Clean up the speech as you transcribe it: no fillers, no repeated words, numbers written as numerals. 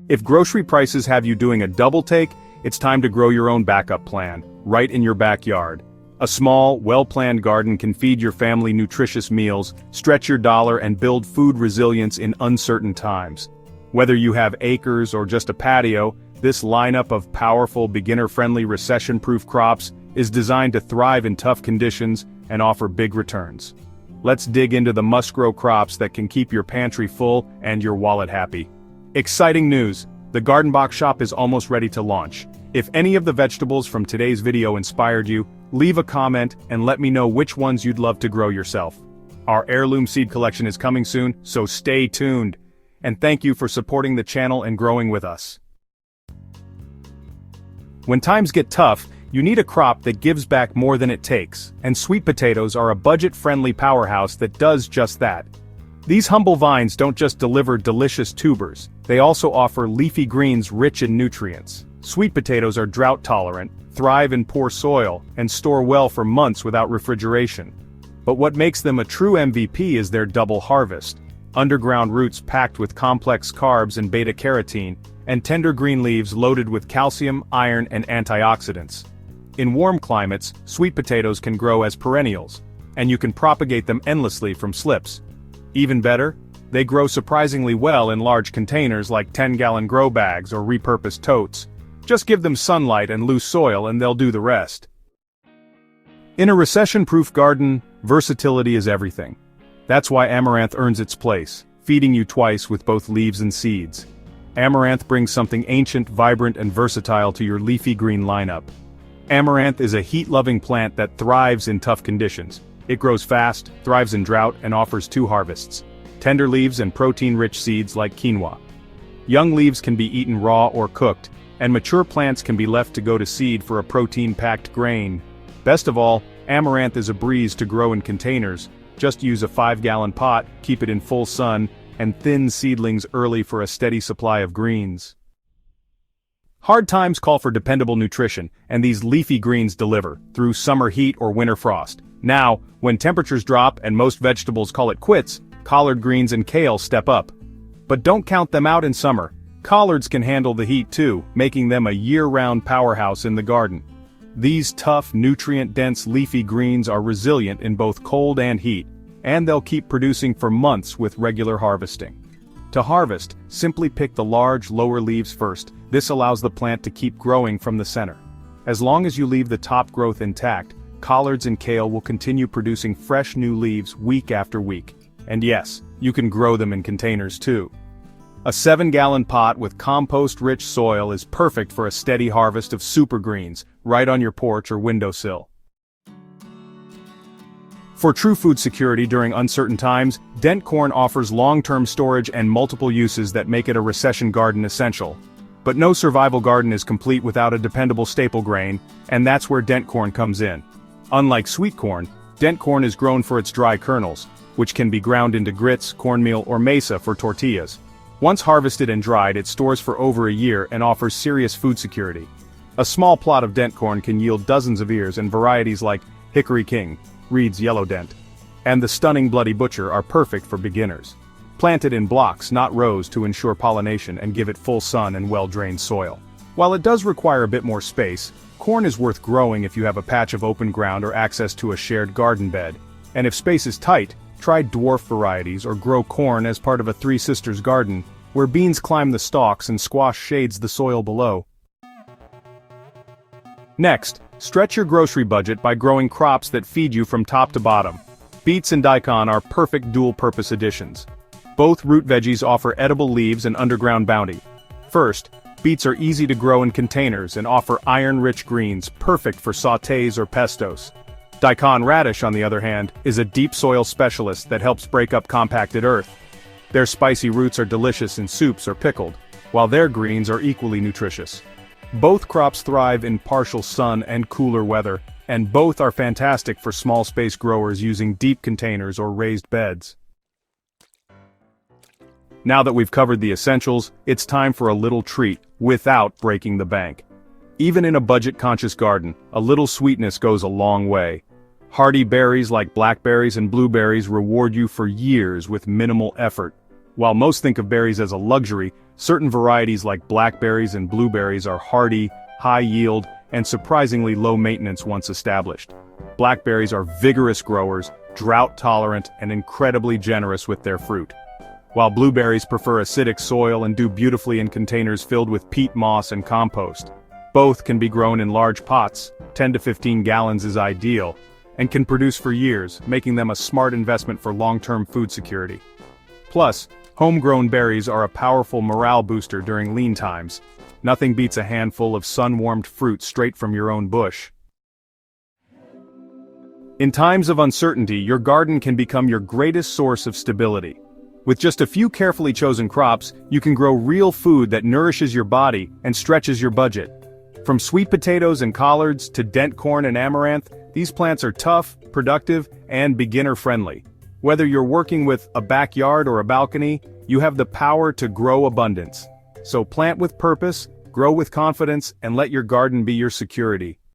If grocery prices have you doing a double take, it's time to grow your own backup plan, right in your backyard. A small, well-planned garden can feed your family nutritious meals, stretch your dollar and build food resilience in uncertain times. Whether you have acres or just a patio, this lineup of powerful, beginner-friendly recession-proof crops is designed to thrive in tough conditions and offer big returns. Let's dig into the must-grow crops that can keep your pantry full and your wallet happy. Exciting news! The Garden Box shop is almost ready to launch. If any of the vegetables from today's video inspired you, leave a comment and let me know which ones you'd love to grow yourself. Our heirloom seed collection is coming soon, so stay tuned. And thank you for supporting the channel and growing with us. When times get tough, you need a crop that gives back more than it takes, and sweet potatoes are a budget-friendly powerhouse that does just that. These humble vines don't just deliver delicious tubers, they also offer leafy greens rich in nutrients. Sweet potatoes are drought-tolerant, thrive in poor soil, and store well for months without refrigeration. But what makes them a true MVP is their double harvest. Underground roots packed with complex carbs and beta-carotene, and tender green leaves loaded with calcium, iron, and antioxidants. In warm climates, sweet potatoes can grow as perennials, and you can propagate them endlessly from slips. Even better, they grow surprisingly well in large containers like 10-gallon grow bags or repurposed totes. Just give them sunlight and loose soil and they'll do the rest. In a recession-proof garden, versatility is everything. That's why amaranth earns its place, feeding you twice with both leaves and seeds. Amaranth brings something ancient, vibrant, and versatile to your leafy green lineup. Amaranth is a heat-loving plant that thrives in tough conditions. It grows fast, thrives in drought, and offers 2 harvests: tender leaves and protein-rich seeds like quinoa. Young leaves can be eaten raw or cooked, and mature plants can be left to go to seed for a protein-packed grain. Best of all, amaranth is a breeze to grow in containers. Just use a 5-gallon pot, keep it in full sun, and thin seedlings early for a steady supply of greens. Hard times call for dependable nutrition, and these leafy greens deliver, through summer heat or winter frost. Now, when temperatures drop and most vegetables call it quits, collard greens and kale step up. But don't count them out in summer. Collards can handle the heat too, making them a year-round powerhouse in the garden. These tough, nutrient-dense leafy greens are resilient in both cold and heat, and they'll keep producing for months with regular harvesting. To harvest, simply pick the large, lower leaves first. This allows the plant to keep growing from the center. As long as you leave the top growth intact, collards and kale will continue producing fresh new leaves week after week. And yes, you can grow them in containers too. A 7-gallon pot with compost-rich soil is perfect for a steady harvest of super greens, right on your porch or windowsill. For true food security during uncertain times, dent corn offers long-term storage and multiple uses that make it a recession garden essential. But no survival garden is complete without a dependable staple grain, and that's where dent corn comes in. Unlike sweet corn, dent corn is grown for its dry kernels, which can be ground into grits, cornmeal, or mesa for tortillas. Once harvested and dried, it stores for over a year and offers serious food security. A small plot of dent corn can yield dozens of ears, and varieties like Hickory King, Reed's Yellow Dent, and the stunning Bloody Butcher are perfect for beginners. Planted in blocks, not rows, to ensure pollination and give it full sun and well-drained soil. While it does require a bit more space, corn is worth growing if you have a patch of open ground or access to a shared garden bed. And if space is tight, try dwarf varieties or grow corn as part of a Three Sisters garden, where beans climb the stalks and squash shades the soil below. Next, stretch your grocery budget by growing crops that feed you from top to bottom. Beets and daikon are perfect dual-purpose additions. Both root veggies offer edible leaves and underground bounty. First, beets are easy to grow in containers and offer iron-rich greens, perfect for sautés or pestos. Daikon radish, on the other hand, is a deep soil specialist that helps break up compacted earth. Their spicy roots are delicious in soups or pickled, while their greens are equally nutritious. Both crops thrive in partial sun and cooler weather, and both are fantastic for small space growers using deep containers or raised beds. Now that we've covered the essentials, it's time for a little treat, without breaking the bank. Even in a budget-conscious garden, a little sweetness goes a long way. Hardy berries like blackberries and blueberries reward you for years with minimal effort. While most think of berries as a luxury, certain varieties like blackberries and blueberries are hardy, high-yield, and surprisingly low maintenance once established. Blackberries are vigorous growers, drought-tolerant, and incredibly generous with their fruit. While blueberries prefer acidic soil and do beautifully in containers filled with peat moss and compost. Both can be grown in large pots, 10 to 15 gallons is ideal, and can produce for years, making them a smart investment for long-term food security. Plus, homegrown berries are a powerful morale booster during lean times. Nothing beats a handful of sun-warmed fruit straight from your own bush. In times of uncertainty, your garden can become your greatest source of stability. With just a few carefully chosen crops, you can grow real food that nourishes your body and stretches your budget. From sweet potatoes and collards to dent corn and amaranth, these plants are tough, productive, and beginner-friendly. Whether you're working with a backyard or a balcony, you have the power to grow abundance. So plant with purpose, grow with confidence, and let your garden be your security.